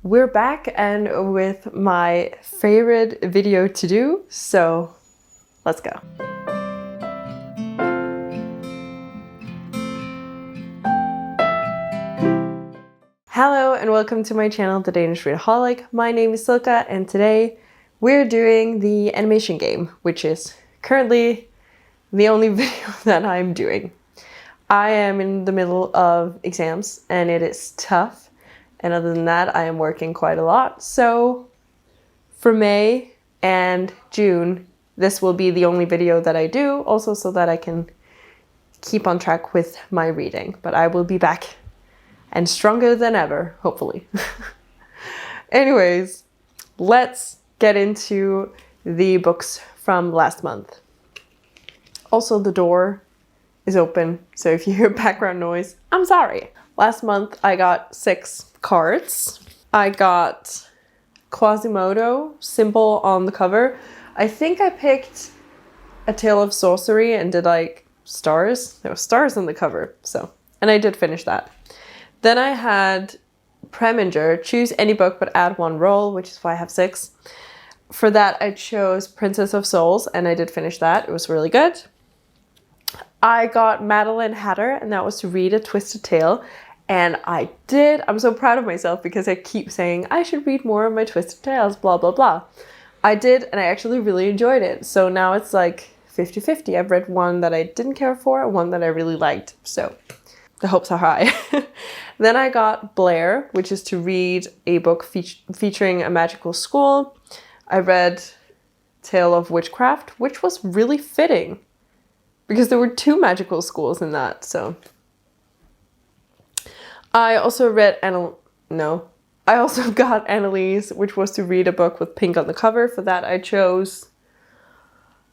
we're back and with my favorite video to do, so let's go. Hello and welcome to my channel, The Danish Readaholic. My name is Silka and today we're doing the animation game, which is currently the only video that I'm doing. I am in the middle of exams and it is tough. And other than that, I am working quite a lot. So for May and June, this will be the only video that I do, also so that I can keep on track with my reading. But I will be back and stronger than ever, hopefully. Anyways, let's get into the books from last month. Also, the door is open, so if you hear background noise, I'm sorry. Last month, I got 6 cards. I got Quasimodo symbol on the cover. I think I picked A Tale of Sorcery and did like stars. There were stars on the cover, so, and I did finish that. Then I had Preminger, choose any book but add 1 role, which is why I have 6. For that, I chose Princess of Souls, and I did finish that. It was really good. I got Madeline Hatter, and that was to read A Twisted Tale, and I did. I'm so proud of myself because I keep saying I should read more of my Twisted Tales, blah, blah, blah. I did, and I actually really enjoyed it. So now it's like 50-50. I've read one that I didn't care for, and one that I really liked, so the hopes are high. Then I got Blair, which is to read a book featuring a magical school. I read Tale of Witchcraft, which was really fitting because there were 2 magical schools in that, so. I also read I also got Annalise, which was to read a book with pink on the cover. For that, I chose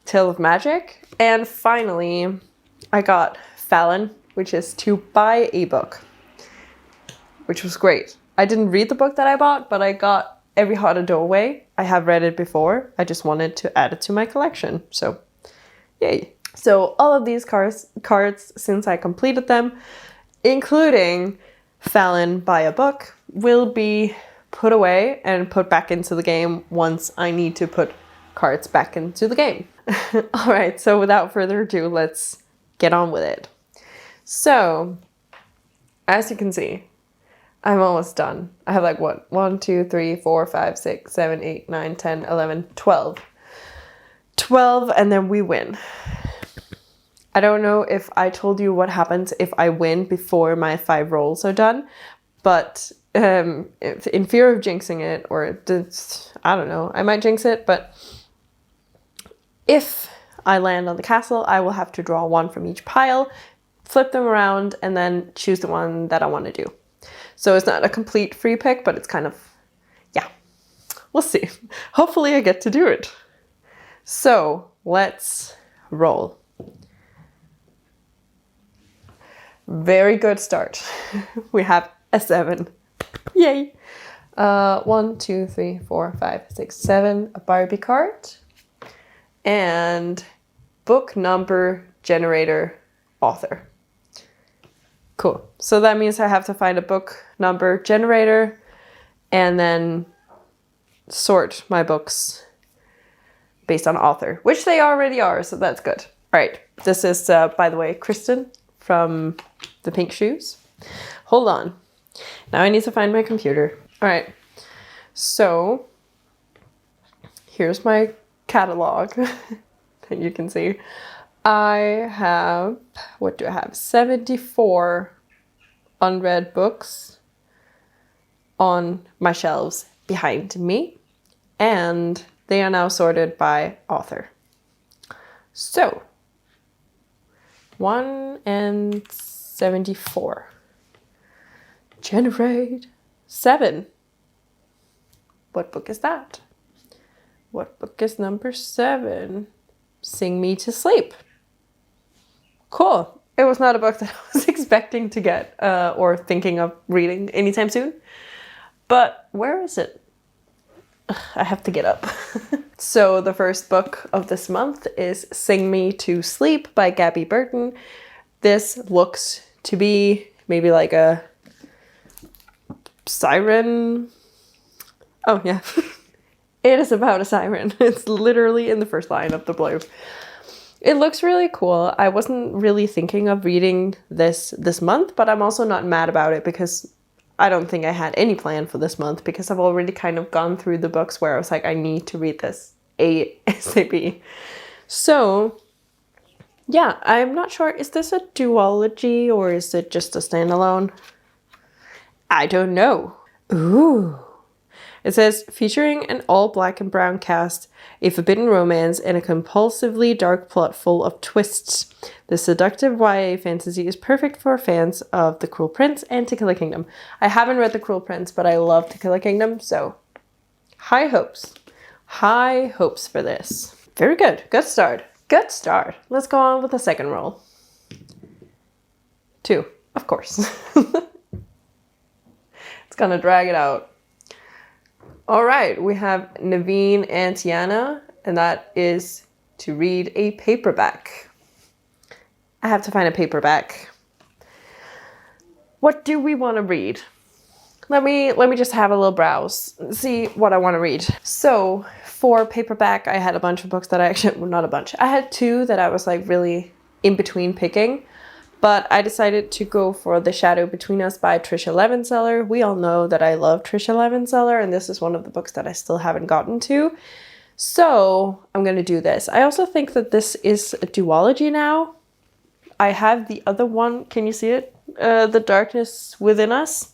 Tale of Magic. And finally, I got Fallon, which is to buy a book, which was great. I didn't read the book that I bought, but I got Every Heart a Doorway. I have read it before. I just wanted to add it to my collection, so yay. So all of these cards, since I completed them, including Fallon Buy a Book, will be put away and put back into the game once I need to put cards back into the game. All right, so without further ado, let's get on with it. So, as you can see, I'm almost done. I have like what? 1, 2, 3, 4, 5, 6, 7, 8, 9, 10, 11, 12. 12 and then we win. I don't know if I told you what happens if I win before my 5 rolls are done, but in fear of jinxing it, or I don't know, I might jinx it, but if I land on the castle, I will have to draw 1 from each pile, flip them around, and then choose the one that I want to do. So it's not a complete free pick, but it's kind of, yeah, we'll see. Hopefully I get to do it. So let's roll. Very good start. We have a 7. Yay. 1, 2, 3, 4, 5, 6, 7. A Barbie card. And book number generator author. Cool. So that means I have to find a book number generator and then sort my books based on author, which they already are, so that's good. All right. This is, by the way, Kristen from the Pink Shoes. Hold on. Now I need to find my computer. All right. So here's my catalog that you can see. I have, what do I have? 74 unread books on my shelves behind me, and they are now sorted by author. So, 1 and 74. Generate 7. What book is that? What book is number 7? Sing Me to Sleep. Cool. It was not a book that I was expecting to get or thinking of reading anytime soon. But where is it? I have to get up. So the first book of this month is Sing Me to Sleep by Gabby Burton. This looks to be maybe like a siren Oh, yeah. It is about a siren. It's literally in the first line of the blurb. It looks really cool. I wasn't really thinking of reading this month, but I'm also not mad about it because I don't think I had any plan for this month because I've already kind of gone through the books where I was like, I need to read this ASAP. So, yeah, I'm not sure. Is this a duology or is it just a standalone? I don't know. Ooh. It says, featuring an all black and brown cast, a forbidden romance, and a compulsively dark plot full of twists. The seductive YA fantasy is perfect for fans of The Cruel Prince and To Kill a Kingdom. I haven't read The Cruel Prince, but I love To Kill a Kingdom, so high hopes. High hopes for this. Very good. Good start. Good start. Let's go on with the second roll. 2, of course. It's gonna drag it out. All right, we have Naveen and Tiana, and that is to read a paperback. I have to find a paperback. What do we want to read? Let me just have a little browse, see what I want to read. So for paperback, I had a bunch of books that I actually, well, not a bunch. I had 2 that I was like really in between picking. But I decided to go for The Shadow Between Us by Trisha Levenseller. We all know that I love Trisha Levenseller, and this is one of the books that I still haven't gotten to. So I'm going to do this. I also think that this is a duology now. I have the other one. Can you see it? The Darkness Within Us.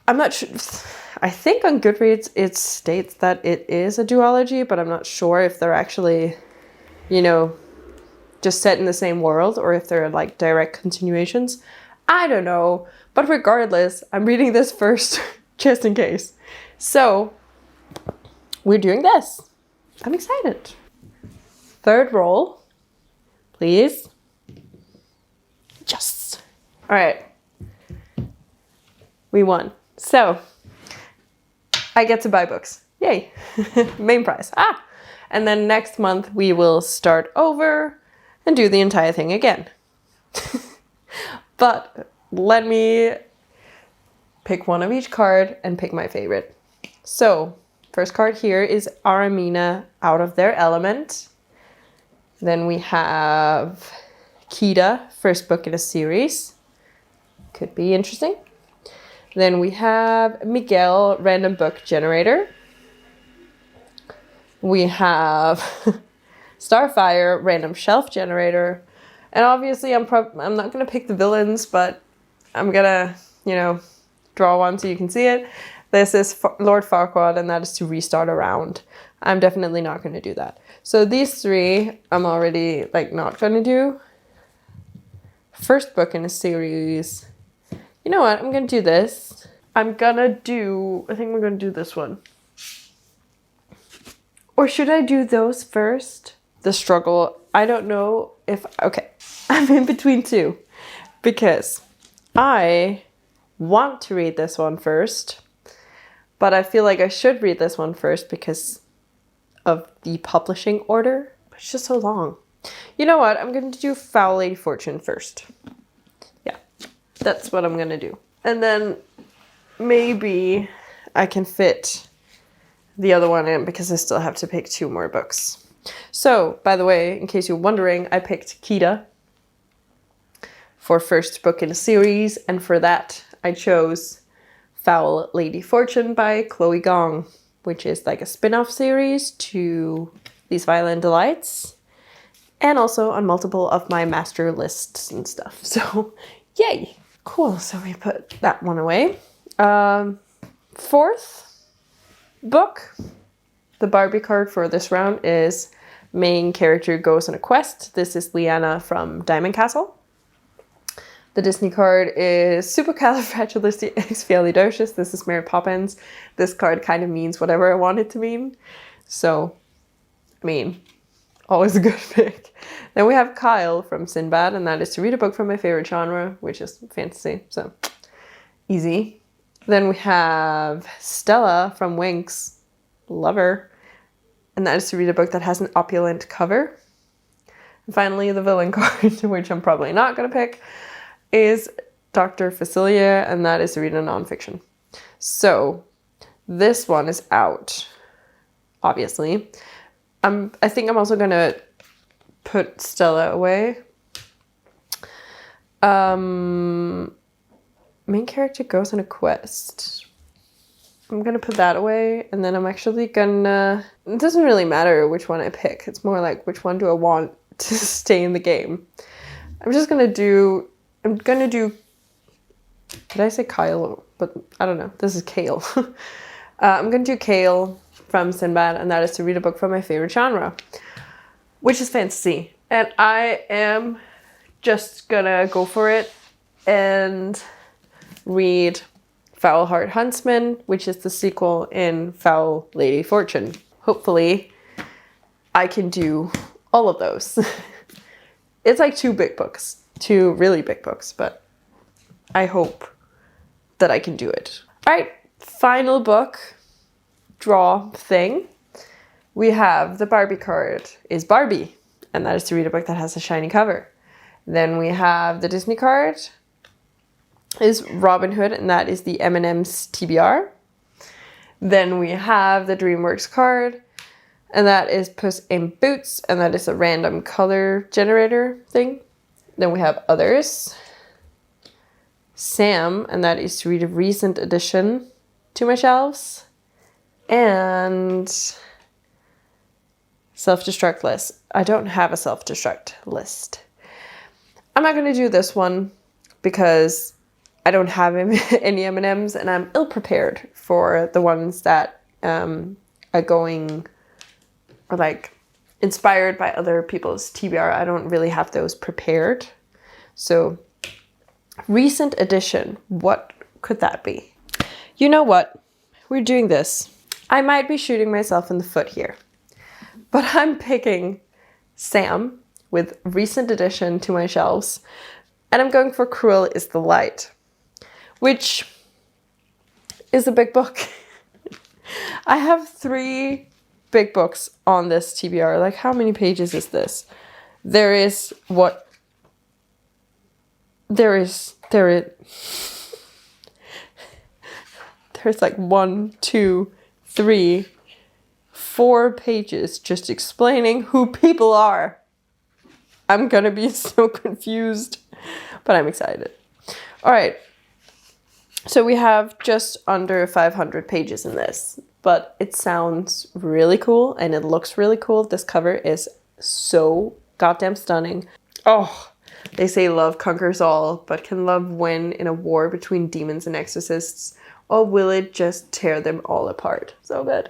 I'm not sure. I think on Goodreads it states that it is a duology, but I'm not sure if they're actually, you know, just set in the same world or if they're like direct continuations. I don't know. But regardless, I'm reading this first just in case. So we're doing this. I'm excited. Third roll, please. Yes. All right. We won. So I get to buy books. Yay. Main prize. And then next month we will start over and do the entire thing again. But let me pick one of each card and pick my favorite. So, first card here is Aramina Out of Their Element. Then we have Kita, first book in a series. Could be interesting. Then we have Miguel, Random Book Generator. We have Starfire, Random Shelf Generator. And obviously I'm not going to pick the villains, but I'm going to, you know, draw one so you can see it. This is Lord Farquaad, and that is to restart a round. I'm definitely not going to do that. So these 3 I'm already like not going to do. First book in a series. You know what? I'm going to do this. I think we're going to do this one. Or should I do those first? The Struggle. I don't know if... Okay. I'm in between 2. Because I want to read this one first. But I feel like I should read this one first because of the publishing order. It's just so long. You know what? I'm going to do Foul Lady Fortune first. Yeah. That's what I'm going to do. And then maybe I can fit the other one in because I still have to pick 2 more books. So, by the way, in case you're wondering, I picked Kita for first book in a series, and for that I chose Foul Lady Fortune by Chloe Gong, which is like a spin-off series to These Violent Delights, and also on multiple of my master lists and stuff. So, yay! Cool, so we put that one away. Fourth book, the Barbie card for this round is Main Character Goes on a Quest. This is Liana from Diamond Castle. The Disney card is Supercalifragilisticexpialidocious. This is Mary Poppins. This card kind of means whatever I want it to mean. So, I mean, always a good pick. Then we have Kyle from Sinbad, and that is to read a book from my favorite genre, which is fantasy. So, easy. Then we have Stella from Winx. Love her. And that is to read a book that has an opulent cover. And finally, the villain card, which I'm probably not going to pick, is Dr. Facilia, and that is to read a nonfiction. So, This one is out, obviously. I think I'm also gonna put Stella away. Main character goes on a quest. I'm gonna put that away, and then I'm actually gonna... It doesn't really matter which one I pick. It's more like which one do I want to stay in the game. I'm gonna do... Did I say Kyle? But I don't know. This is Kale. I'm gonna do Kale from Sinbad, and that is to read a book from my favorite genre, which is fantasy. And I am just gonna go for it and read Foul Heart Huntsman, which is the sequel in Foul Lady Fortune. Hopefully I can do all of those. It's like 2 big books, 2 really big books, but I hope that I can do it. All right, final book draw thing. We have the Barbie card is Barbie, and that is to read a book that has a shiny cover. Then we have the Disney card is Robin Hood, and that is the M&M's TBR. Then we have the DreamWorks card, and that is Puss in Boots, and that is a random color generator thing. Then we have others. Sam, and that is to read a recent addition to my shelves. And self-destruct list. I don't have a self-destruct list. I'm not going to do this one because I don't have any M&Ms, and I'm ill-prepared for the ones that are going, or like inspired by other people's TBR. I don't really have those prepared. So recent addition, what could that be? You know what? We're doing this. I might be shooting myself in the foot here, but I'm picking Sam with recent addition to my shelves, and I'm going for Cruel is the Light, which is a big book. I have 3 big books on this TBR. Like, how many pages is this? There's like 1, 2, 3, 4 pages just explaining who people are. I'm gonna be so confused, but I'm excited. All right. So we have just under 500 pages in this, but it sounds really cool and it looks really cool. This cover is so goddamn stunning. Oh, they say love conquers all, but can love win in a war between demons and exorcists, or will it just tear them all apart? So good.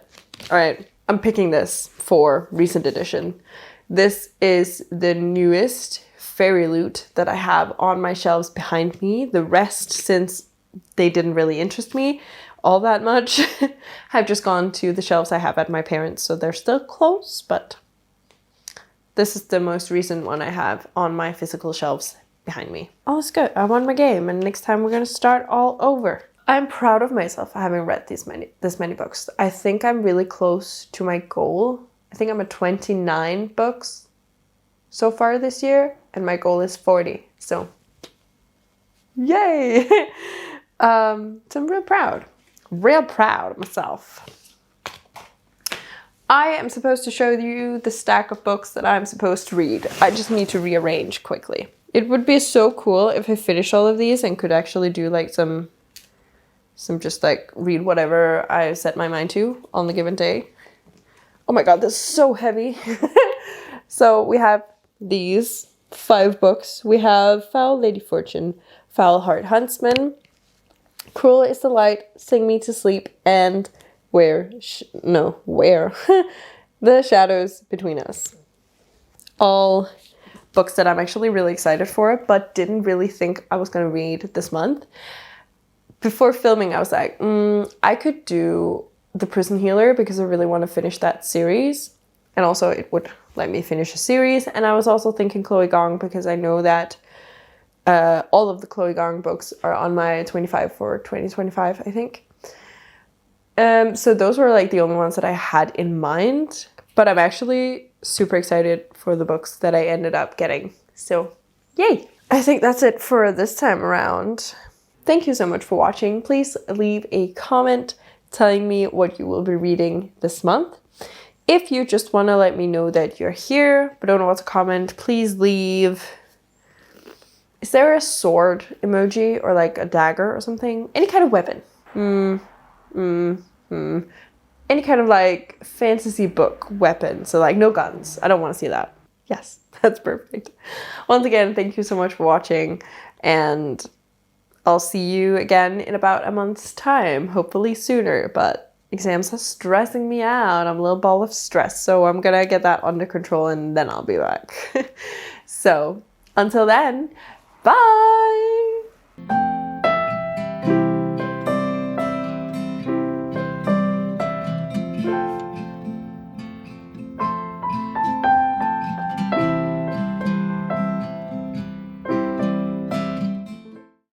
All right, I'm picking this for recent edition. This is the newest fairy loot that I have on my shelves behind me. The rest, since they didn't really interest me all that much, have just gone to the shelves I have at my parents', so they're still close, but this is the most recent one I have on my physical shelves behind me. Oh, it's good. I won my game, and next time we're gonna start all over. I'm proud of myself for having read this many books. I think I'm really close to my goal. I think I'm at 29 books so far this year, and my goal is 40. So, yay! So I'm real proud of myself. I am supposed to show you the stack of books that I'm supposed to read. I just need to rearrange quickly. It would be so cool if I finish all of these and could actually do like some just like read whatever I set my mind to on the given day. Oh my god, this is so heavy. So we have these 5 books. We have Foul Lady Fortune, Foul Heart Huntsman, Cruel is the Light, Sing Me to Sleep, and Where The Shadows Between Us. All books that I'm actually really excited for, but didn't really think I was going to read this month. Before filming, I was like, I could do The Prison Healer because I really want to finish that series. And also it would let me finish a series. And I was also thinking Chloe Gong because I know that all of the Chloe Gong books are on my 25 for 2025, I think. So those were like the only ones that I had in mind. But I'm actually super excited for the books that I ended up getting. So, yay! I think that's it for this time around. Thank you so much for watching. Please leave a comment telling me what you will be reading this month. If you just want to let me know that you're here but don't know what to comment, please leave. Is there a sword emoji or like a dagger or something? Any kind of weapon. Any kind of like fantasy book weapon. So like no guns. I don't want to see that. Yes, that's perfect. Once again, thank you so much for watching, and I'll see you again in about a month's time, hopefully sooner, but exams are stressing me out. I'm a little ball of stress, so I'm gonna get that under control and then I'll be back. So until then, bye!